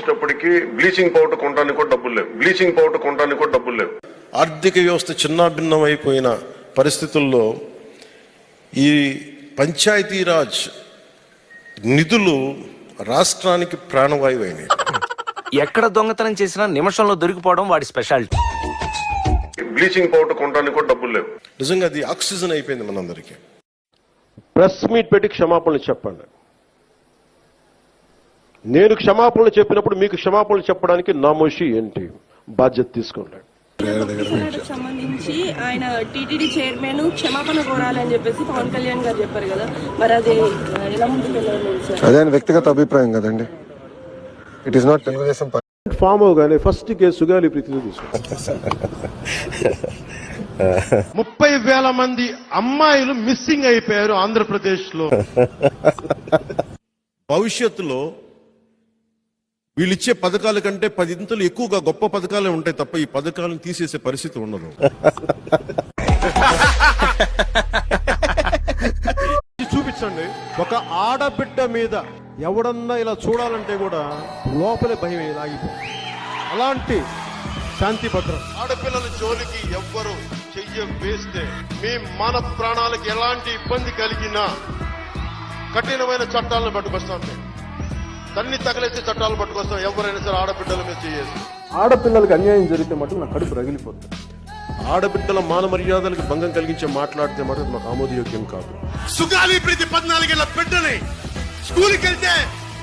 వచ్చేటప్పటికి bleaching powder కొనడానికి కూడా డబ్బులు లేవు. ఆర్థిక వ్యవస్థ చిన్నాభిన్నం అయిపోయిన పరిస్థితుల్లో ఈ పంచాయతీరాజ్ నిధులు రాష్ట్రానికి ప్రాణవాయువు అయినాయి. ఎక్కడ దొంగతనం చేసినా నిమిషంలో దొరికిపోవడం వాడి స్పెషాలిటీ. బ్లీచింగ్ పౌడర్ కొనడానికి కూడా డబ్బులు లేవు. నిజంగా అది ఆక్సిజన్ అయిపోయింది మనందరికీ. ప్రెస్ మీట్ పెట్టి క్షమాపణలు చెప్పండి. నేను క్షమాపణలు చెప్పినప్పుడు మీకు క్షమాపణలు చెప్పడానికి నామోషి ఏంటి? బాధ్యత తీసుకోండి. సంబంధించి ఆయన టీటీడీ చైర్మన్ క్షమాపణ కోరాలని చెప్పేసి పవన్ కళ్యాణ్ గారు చెప్పారు కదా, మరి అది ఎలా ముందుకు వెళ్ళాలి సార్? అదే వ్యక్తిగత అభిప్రాయం కదండి. It is not Telugu Desam form అవగానే ఫస్ట్ కేసు సుగాలి ప్రీతిలో తీసుకుంటాం. 30,000 మంది అమ్మాయిలు మిస్సింగ్ అయిపోయారు ఆంధ్రప్రదేశ్ లో. భవిష్యత్తులో వీళ్ళిచ్చే పథకాల కంటే 10 ఇంతలు ఎక్కువగా గొప్ప పథకాలే ఉంటాయి తప్ప ఈ పథకాలను తీసేసే పరిస్థితి ఉండదు. చూపించండి. ఒక ఆడబిడ్డ మీద ఎవడన్నా ఇలా చూడాలంటే కూడా లోపలే భయం ఆగిపోయింది. అలాంటి శాంతి భద్రత. ఆడపిల్లల జోలికి ఎవ్వరు చెయ్య వేస్తే మీ మన ప్రాణాలకు ఎలాంటి ఇబ్బంది కలిగినా కఠినమైన చట్టాలను పట్టుకొస్తాం. తన్ని తగలేసే చట్టాలు పట్టుకొస్తాం. ఎవరైనా సరే ఆడబిడ్డల మీద చేయాలి. ఆడపిల్లలకు అన్యాయం జరిగితే మటుకు నా కడుపు రగిలిపోతుంది. ఆడబిడ్డల మాన మర్యాదలకు భంగం కలిగించే మాట్లాడితే మటుకు మాకు ఆమోదయోగ్యం కాదు. సుగాలి ప్రీతి 14 ఏళ్ల బిడ్డని స్కూల్కి వెళ్తే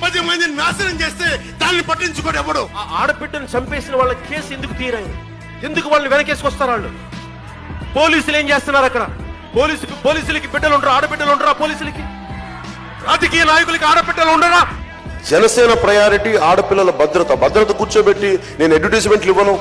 10 మందిని నాశనం చేస్తే దాన్ని పట్టించుకోడు ఎవడు. ఆ ఆడబిడ్డను చంపేసిన వాళ్ళ కేసు ఎందుకు తీరాయి? ఎందుకు వాళ్ళని వెనకేసుకొస్తారు? వాళ్ళు పోలీసులు ఏం చేస్తున్నారు అక్కడ? పోలీసులకి బిడ్డలు ఉండరా? ఆడబిడ్డలు ఉండరా? పోలీసులకి రాజకీయ నాయకులకి ఆడబిడ్డలు ఉండరా? జనసేన ప్రయారిటీ ఆడపిల్లల భద్రత కూర్చోబెట్టి నేను అడ్వర్టైజ్మెంట్లు ఇవ్వను.